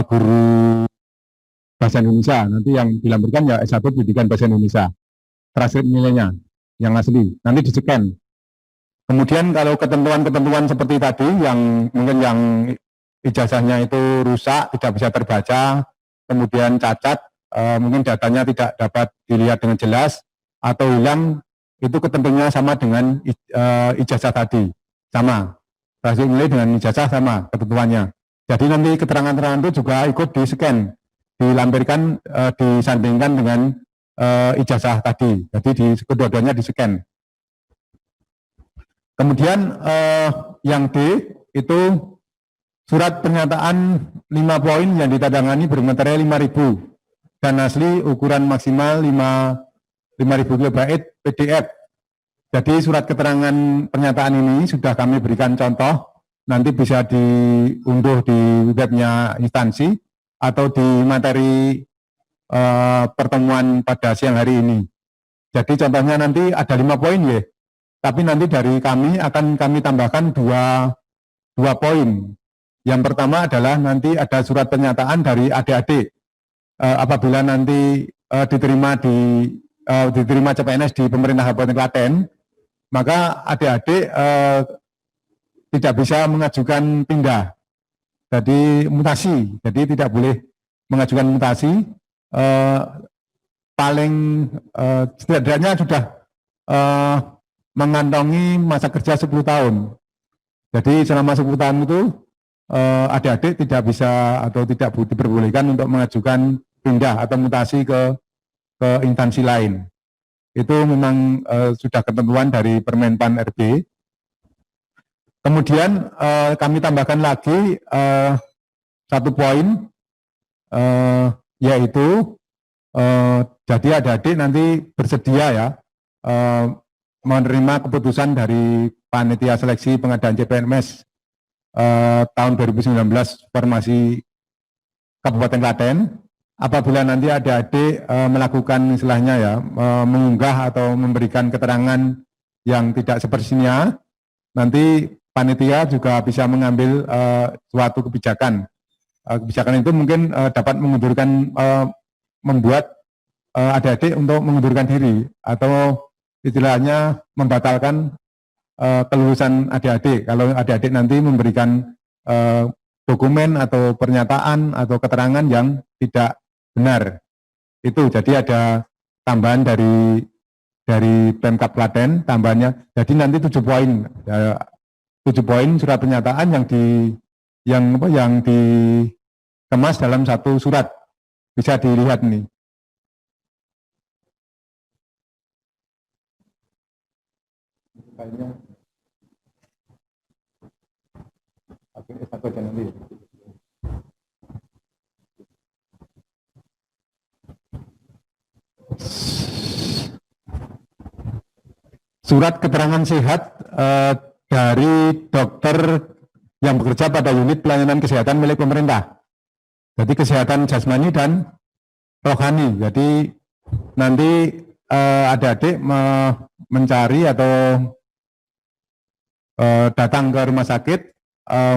guru bahasa Indonesia, nanti yang dilampirkan ya S1 pendidikan bahasa Indonesia. Transkrip nilainya yang asli, nanti di-scan. Kemudian kalau ketentuan-ketentuan seperti tadi, yang mungkin yang ijazahnya itu rusak, tidak bisa terbaca, kemudian cacat, mungkin datanya tidak dapat dilihat dengan jelas, atau hilang, itu ketentuannya sama dengan ijazah tadi, sama. Transkrip nilai dengan ijazah sama ketentuannya. Jadi nanti keterangan-keterangan itu juga ikut di-scan, dilampirkan, disandingkan dengan ijazah tadi. Jadi kedua-duanya di-scan. Kemudian yang D itu Surat pernyataan 5 poin yang ditandatangani bermaterai 5.000 dan asli ukuran maksimal 5.000 kilobyte PDF. Jadi surat keterangan pernyataan ini sudah kami berikan contoh, nanti bisa diunduh di webnya instansi atau di materi pertemuan pada siang hari ini. Jadi contohnya nanti ada 5 poin ya, tapi nanti dari kami akan kami tambahkan dua poin. Yang pertama adalah nanti ada surat pernyataan dari adik-adik apabila nanti diterima CPNS di pemerintah Kabupaten Klaten, maka adik-adik tidak bisa mengajukan pindah, jadi mutasi, jadi tidak boleh mengajukan mutasi. Paling setidaknya sudah mengantongi masa kerja 10 tahun. Jadi selama 10 tahun itu adik-adik tidak bisa atau tidak diperbolehkan untuk mengajukan pindah atau mutasi ke instansi lain. Itu memang sudah ketentuan dari Permenpan RB. Kemudian kami tambahkan lagi 1 poin, yaitu jadi adik-adik nanti bersedia ya menerima keputusan dari panitia seleksi pengadaan CPNS tahun 2019 formasi Kabupaten Klaten. Apabila nanti adik-adik melakukan istilahnya ya mengunggah atau memberikan keterangan yang tidak sepertinya, nanti panitia juga bisa mengambil suatu kebijakan. Kebijakan itu mungkin dapat mengundurkan, membuat adik-adik untuk mengundurkan diri atau istilahnya membatalkan kelulusan adik-adik kalau adik-adik nanti memberikan dokumen atau pernyataan atau keterangan yang tidak benar. Itu jadi ada tambahan dari Pemkab Klaten, tambahannya jadi nanti 7 poin. 7 poin surat pernyataan yang dikemas dalam 1 surat. Bisa dilihat nih. Surat keterangan sehat dari dokter yang bekerja pada unit pelayanan kesehatan milik pemerintah. Jadi kesehatan jasmani dan rohani. Jadi nanti adik-adik mencari atau datang ke rumah sakit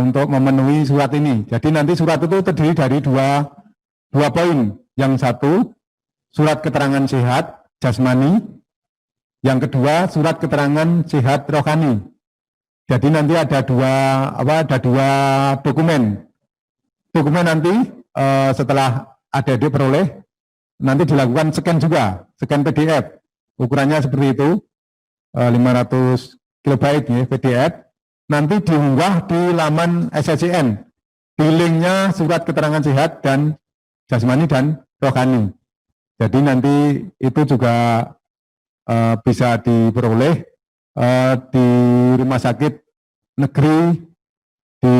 untuk memenuhi surat ini. Jadi nanti surat itu terdiri dari dua poin. Yang satu, surat keterangan sehat jasmani. Yang kedua, surat keterangan sehat rohani. Jadi nanti ada dua dokumen. Dokumen nanti setelah adik-adik peroleh, nanti dilakukan scan juga, scan PDF. Ukurannya seperti itu, 500 kilobyte ya, PDF. Nanti diunggah di laman SSCN. Di linknya surat keterangan sehat dan jasmani dan rohani. Jadi nanti itu juga bisa diperoleh di rumah sakit negeri di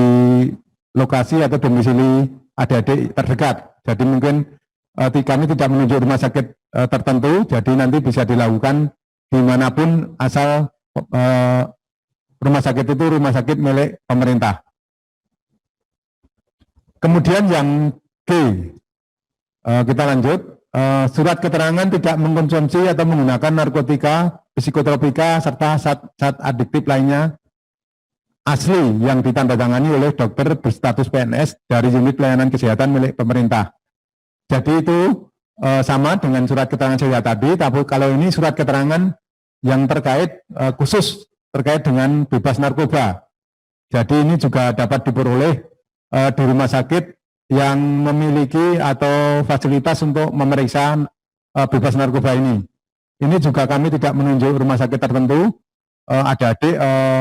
lokasi atau domisili adik-adik terdekat. Jadi mungkin kami tidak menunjuk rumah sakit tertentu, jadi nanti bisa dilakukan dimanapun asal rumah sakit itu rumah sakit milik pemerintah. Kemudian yang G, kita lanjut. Surat keterangan tidak mengkonsumsi atau menggunakan narkotika, psikotropika, serta zat adiktif lainnya asli yang ditandatangani oleh dokter berstatus PNS dari unit pelayanan kesehatan milik pemerintah. Jadi itu sama dengan surat keterangan sehat tadi, tapi kalau ini surat keterangan yang terkait khusus terkait dengan bebas narkoba. Jadi ini juga dapat diperoleh di rumah sakit yang memiliki atau fasilitas untuk memeriksa bebas narkoba ini. Ini juga kami tidak menunjuk rumah sakit tertentu, adik-adik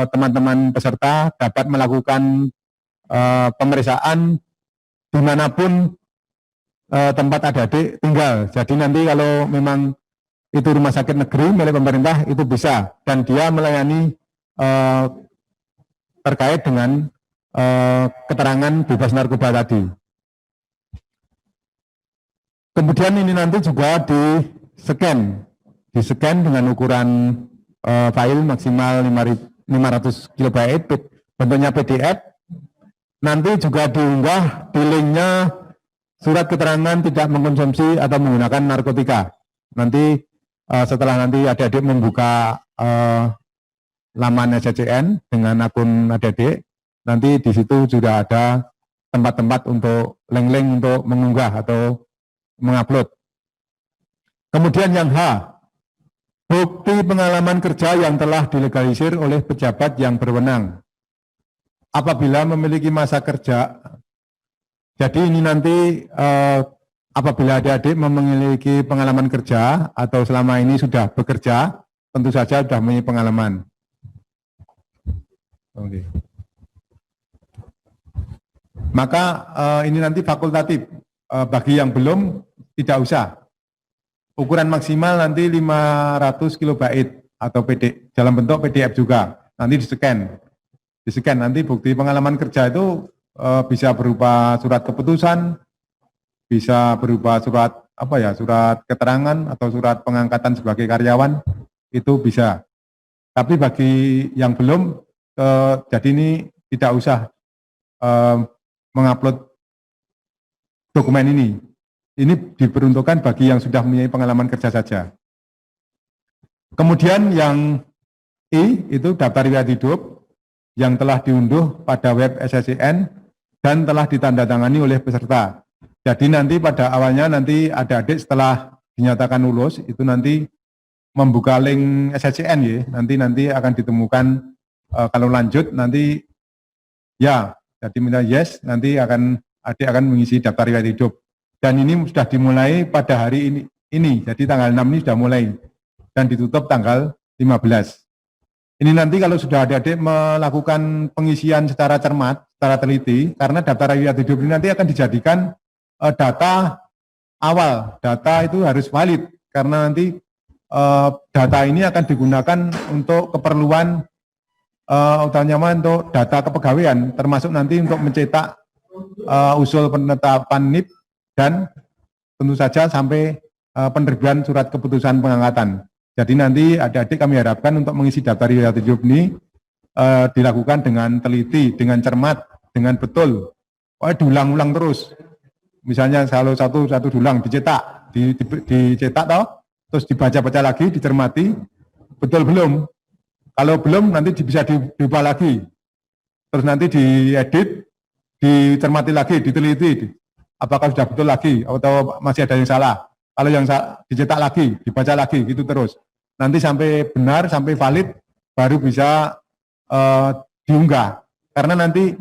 teman-teman peserta dapat melakukan pemeriksaan dimanapun tempat adik-adik tinggal. Jadi nanti kalau memang itu rumah sakit negeri milik pemerintah itu bisa, dan dia melayani terkait dengan keterangan bebas narkoba tadi. Kemudian ini nanti juga di-scan dengan ukuran file maksimal 500 KB, bentuknya PDF. Nanti juga diunggah di linknya surat keterangan tidak mengkonsumsi atau menggunakan narkotika. Nanti setelah nanti adik-adik membuka laman SCCN dengan akun adik-adik, nanti di situ sudah ada tempat-tempat untuk link-link untuk mengunggah atau mengupload. Kemudian yang H, bukti pengalaman kerja yang telah dilegalisir oleh pejabat yang berwenang. Apabila memiliki masa kerja, jadi ini nanti apabila adik-adik memiliki pengalaman kerja atau selama ini sudah bekerja, tentu saja sudah memiliki pengalaman. Oke. Maka ini nanti fakultatif, bagi yang belum tidak usah. Ukuran maksimal nanti 500 KB atau PD, dalam bentuk PDF juga, nanti di-scan nanti bukti pengalaman kerja itu bisa berupa surat keputusan, bisa berupa surat surat keterangan atau surat pengangkatan sebagai karyawan, itu bisa. Tapi bagi yang belum, jadi ini tidak usah mengupload dokumen ini. Ini diperuntukkan bagi yang sudah mempunyai pengalaman kerja saja. Kemudian yang I itu daftar riwayat hidup yang telah diunduh pada web SCCN dan telah ditandatangani oleh peserta. Jadi nanti pada awalnya nanti adik-adik setelah dinyatakan lulus itu nanti membuka link SCCN ya, nanti akan ditemukan kalau lanjut nanti ya, jadi minta yes, nanti adik akan mengisi daftar riwayat hidup. Dan ini sudah dimulai pada hari ini, jadi tanggal 6 ini sudah mulai dan ditutup tanggal 15. Ini nanti kalau sudah adik-adik melakukan pengisian secara cermat, secara teliti, karena daftar riwayat hidup ini nanti akan dijadikan data awal, data itu harus valid, karena nanti data ini akan digunakan untuk keperluan utamanya untuk data kepegawaian, termasuk nanti untuk mencetak usul penetapan NIP dan tentu saja sampai penerbitan surat keputusan pengangkatan. Jadi nanti adik-adik kami harapkan untuk mengisi daftar riwayat hidup ini dilakukan dengan teliti, dengan cermat, dengan betul. Diulang-ulang terus. Misalnya kalau satu dulang dicetak, dicetak toh, terus dibaca-baca lagi, dicermati, betul belum? Kalau belum nanti bisa diubah lagi. Terus nanti diedit, dicermati lagi, diteliti. Apakah sudah betul lagi atau masih ada yang salah. Kalau yang dicetak lagi, dibaca lagi, gitu terus. Nanti sampai benar, sampai valid, baru bisa diunggah. Karena nanti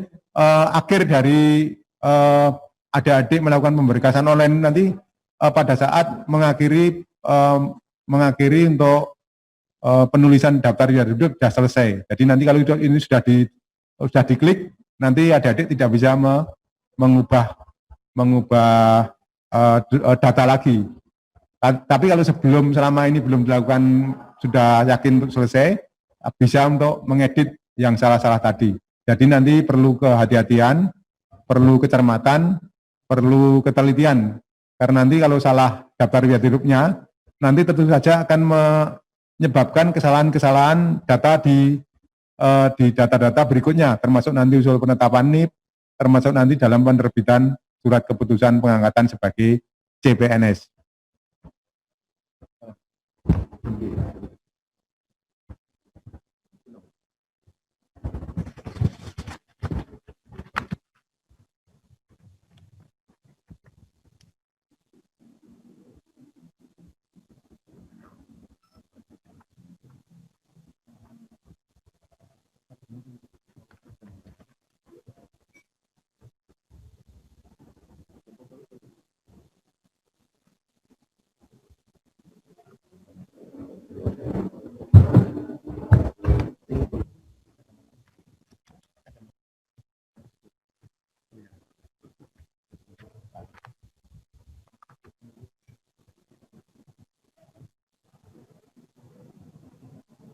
akhir dari adik-adik melakukan pemberkasan online nanti pada saat mengakhiri untuk penulisan daftar riwayat hidup sudah selesai. Jadi nanti kalau ini sudah diklik, nanti adik-adik tidak bisa mengubah data lagi. Tapi kalau selama ini belum dilakukan, sudah yakin untuk selesai, bisa untuk mengedit yang salah-salah tadi. Jadi nanti perlu kehati-hatian, perlu kecermatan, perlu ketelitian. Karena nanti kalau salah daftar riwayat hidupnya, nanti tentu saja akan menyebabkan kesalahan-kesalahan data di data-data berikutnya, termasuk nanti usul penetapan NIP, termasuk nanti dalam penerbitan surat keputusan pengangkatan sebagai CPNS.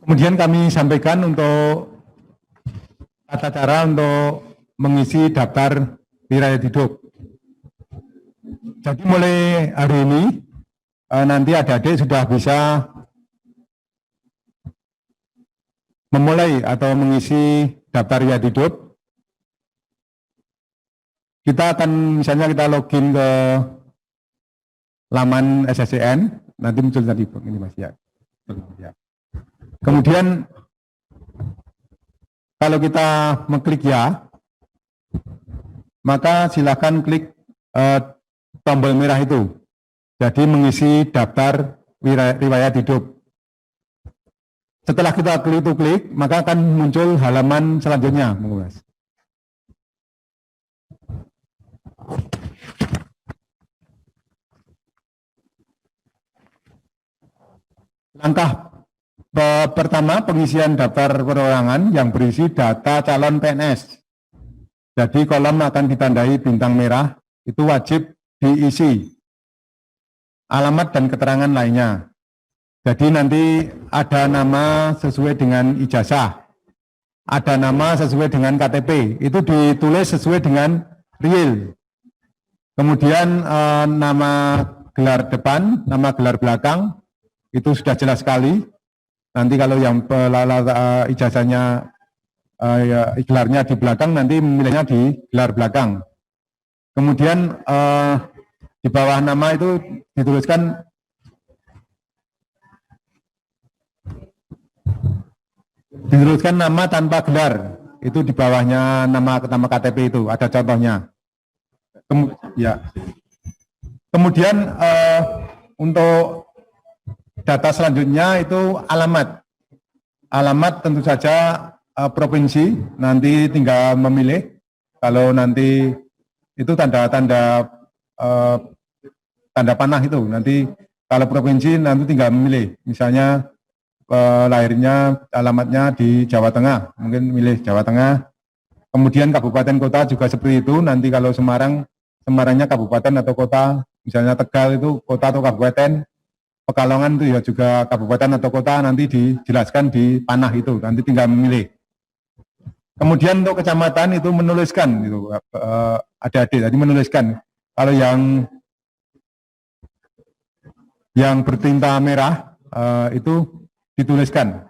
Kemudian kami sampaikan untuk tata cara untuk mengisi daftar riwayat hidup. Jadi mulai hari ini nanti adik-adik sudah bisa memulai atau mengisi daftar riwayat hidup. Kita akan misalnya kita login ke laman SSCN, nanti muncul tadi ini Mas ya. Kemudian kalau kita mengklik ya, maka silakan klik tombol merah itu. Jadi mengisi daftar riwayat hidup. Setelah kita klik, maka akan muncul halaman selanjutnya, Mas. Langkah pertama, pengisian daftar perorangan yang berisi data calon PNS. Jadi kolom akan ditandai bintang merah, itu wajib diisi. Alamat dan keterangan lainnya. Jadi nanti ada nama sesuai dengan ijazah, ada nama sesuai dengan KTP, itu ditulis sesuai dengan real. Kemudian nama gelar depan, nama gelar belakang, itu sudah jelas sekali. Nanti kalau yang ijazahnya, gelarnya di belakang, nanti memilihnya di gelar belakang. Kemudian di bawah nama itu dituliskan nama tanpa gelar, itu di bawahnya nama KTP itu ada contohnya. Kemudian untuk data selanjutnya itu alamat. Alamat tentu saja provinsi, nanti tinggal memilih. Kalau nanti itu tanda panah itu, nanti kalau provinsi nanti tinggal memilih. Misalnya lahirnya, alamatnya di Jawa Tengah, mungkin milih Jawa Tengah. Kemudian kabupaten kota juga seperti itu, nanti kalau Semarangnya kabupaten atau kota, misalnya Tegal itu kota atau kabupaten, Pekalongan itu ya juga kabupaten atau kota, nanti dijelaskan di panah itu, nanti tinggal memilih. Kemudian untuk kecamatan itu menuliskan, itu adik-adik tadi menuliskan. Kalau yang bertinta merah itu dituliskan.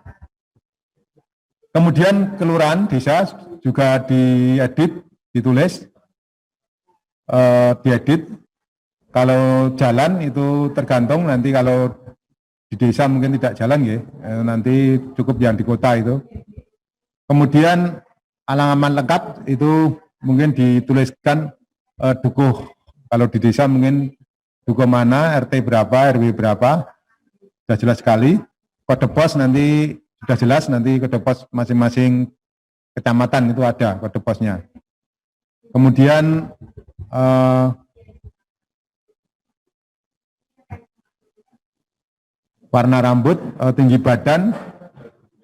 Kemudian kelurahan, desa juga diedit, ditulis, diedit. Kalau jalan itu tergantung, nanti kalau di desa mungkin tidak jalan ya, nanti cukup yang di kota itu. Kemudian alamat lengkap itu mungkin dituliskan dukuh. Kalau di desa mungkin dukuh mana, RT berapa, RW berapa, sudah jelas sekali. Kode pos nanti sudah jelas, nanti kode pos masing-masing kecamatan itu ada kode posnya. Kemudian warna rambut, tinggi badan,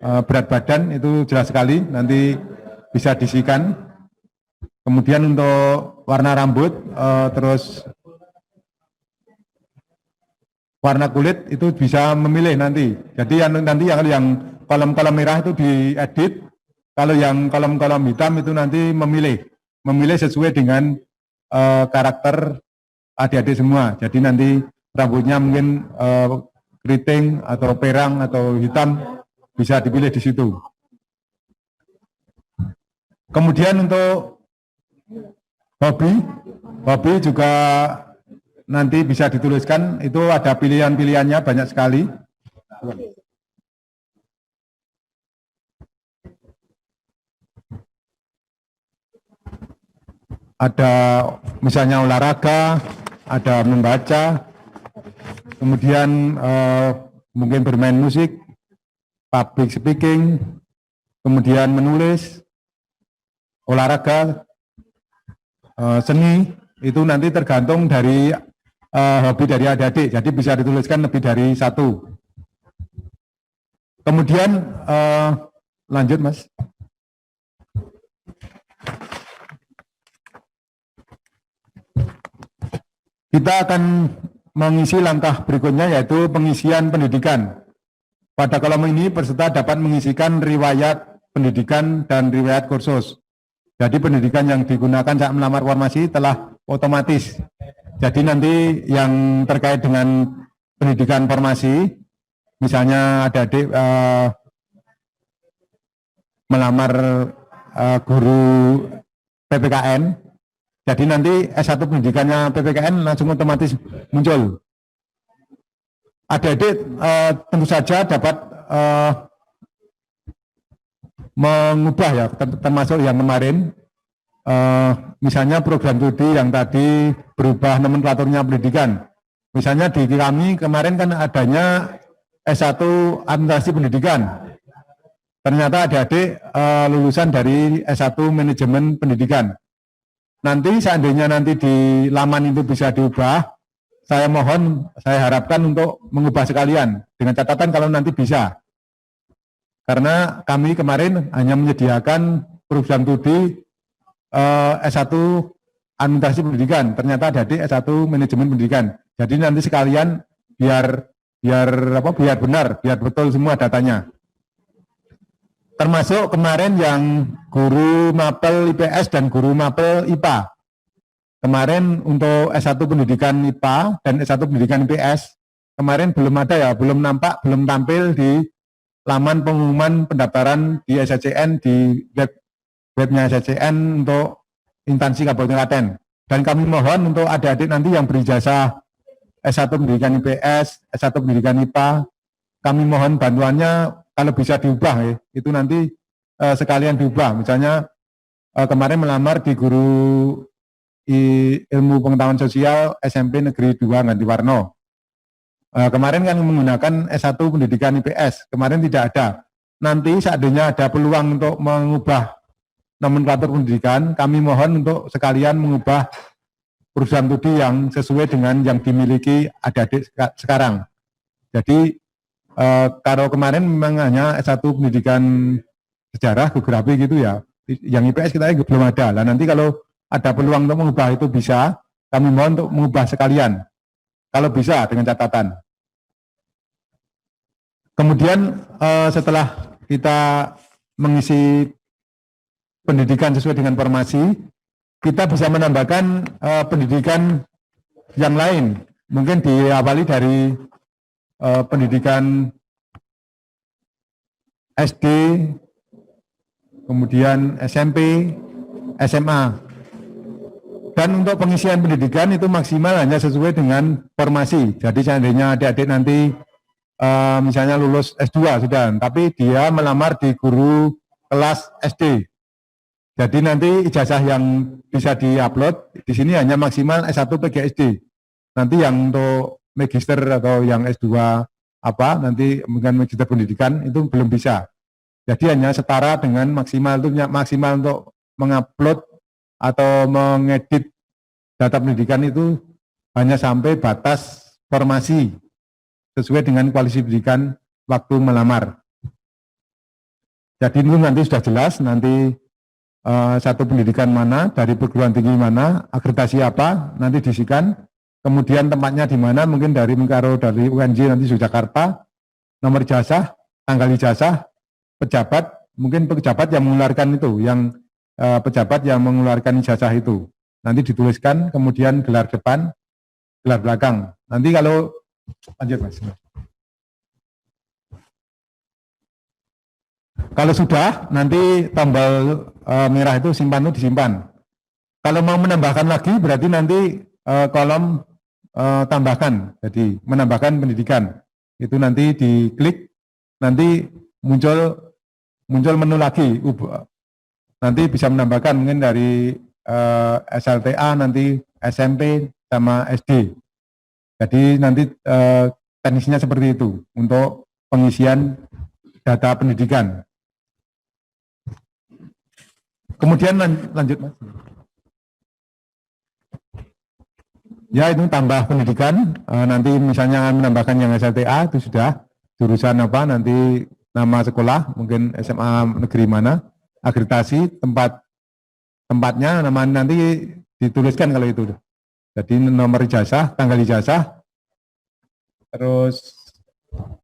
berat badan itu jelas sekali, nanti bisa diisikan. Kemudian untuk warna rambut, terus warna kulit itu bisa memilih nanti. Jadi nanti yang kolom-kolom merah itu diedit, kalau yang kolom-kolom hitam itu nanti memilih sesuai dengan karakter adik-adik semua. Jadi nanti rambutnya mungkin keriting atau perang atau hitam bisa dipilih di situ. Kemudian untuk hobi juga nanti bisa dituliskan, itu ada pilihan-pilihannya banyak sekali. Ada misalnya olahraga, ada membaca, kemudian mungkin bermain musik, public speaking, kemudian menulis, olahraga, seni, itu nanti tergantung dari hobi dari adik-adik, jadi bisa dituliskan lebih dari satu. Kemudian lanjut Mas. Kita akan mengisi langkah berikutnya, yaitu pengisian pendidikan. Pada kolom ini peserta dapat mengisikan riwayat pendidikan dan riwayat kursus. Jadi pendidikan yang digunakan saat melamar formasi telah otomatis. Jadi nanti yang terkait dengan pendidikan formasi, misalnya adik-adik melamar guru PPKN, jadi nanti S1 pendidikannya PPKN langsung otomatis muncul. Adik-adik tentu saja dapat mengubah ya, termasuk yang kemarin, misalnya program studi yang tadi berubah nomenklaturnya pendidikan. Misalnya di kami kemarin kan adanya S1 administrasi pendidikan. Ternyata adik-adik lulusan dari S1 manajemen pendidikan. Nanti seandainya nanti di laman itu bisa diubah, saya harapkan untuk mengubah sekalian, dengan catatan kalau nanti bisa. Karena kami kemarin hanya menyediakan program studi S1 administrasi pendidikan, ternyata adik S1 manajemen pendidikan. Jadi nanti sekalian biar benar, biar betul semua datanya. Termasuk kemarin yang guru mapel IPS dan guru mapel IPA. Kemarin untuk S1 pendidikan IPA dan S1 pendidikan IPS, kemarin belum ada ya, belum tampil di laman pengumuman pendaftaran di SCCN, di webnya SCCN untuk instansi Kabupaten Klaten. Dan kami mohon untuk adik-adik nanti yang berijazah S1 pendidikan IPS, S1 pendidikan IPA, kami mohon bantuannya kalau bisa diubah ya, itu nanti sekalian diubah. Misalnya kemarin melamar di guru ilmu pengetahuan sosial SMP Negeri 2 Gantiwarno. Kemarin kan menggunakan S1 pendidikan IPS, kemarin tidak ada. Nanti seandainya ada peluang untuk mengubah nomenklatur pendidikan, kami mohon untuk sekalian mengubah program studi yang sesuai dengan yang dimiliki adik-adik sekarang. Jadi kalau kemarin memang hanya S1 pendidikan sejarah, geografi gitu ya, yang IPS kita belum ada. Nah nanti kalau ada peluang untuk mengubah itu bisa, kami mohon untuk mengubah sekalian. Kalau bisa dengan catatan. Kemudian setelah kita mengisi pendidikan sesuai dengan formasi, kita bisa menambahkan pendidikan yang lain. Mungkin diawali dari pendidikan SD, kemudian SMP, SMA. Dan untuk pengisian pendidikan itu maksimal hanya sesuai dengan formasi. Jadi seandainya adik-adik nanti misalnya lulus S2 sudah, tapi dia melamar di guru kelas SD. Jadi nanti ijazah yang bisa diupload di sini hanya maksimal S1 PGSD. Nanti yang untuk magister atau yang S2 nanti mungkin magister pendidikan itu belum bisa. Jadi hanya setara dengan maksimal untuk mengupload atau mengedit data pendidikan itu hanya sampai batas formasi sesuai dengan kualifikasi pendidikan waktu melamar. Jadi itu nanti sudah jelas, nanti satu pendidikan mana, dari perguruan tinggi mana, akreditasi apa, nanti diisikan, kemudian tempatnya di mana, mungkin dari Mengkaro, dari UNJ nanti Yogyakarta, nomor ijazah, tanggal ijazah, pejabat, mungkin pejabat yang mengeluarkan itu, yang pejabat yang mengeluarkan ijazah itu, nanti dituliskan, kemudian gelar depan, gelar belakang. Nanti kalau lanjut Mas. Kalau sudah, nanti tombol merah itu simpan itu disimpan. Kalau mau menambahkan lagi, berarti nanti kolom tambahkan, jadi menambahkan pendidikan. Itu nanti diklik, nanti muncul menu lagi. Nanti bisa menambahkan mungkin dari SLTA, nanti SMP sama SD. Jadi nanti teknisnya seperti itu untuk pengisian data pendidikan. Kemudian lanjut Mas. Ya itu tambah pendidikan, nanti misalnya menambahkan yang SLTA itu sudah jurusan apa, nanti nama sekolah, mungkin SMA negeri mana, akreditasi, tempatnya, nama nanti dituliskan kalau itu. Jadi nomor ijazah, tanggal ijazah, terus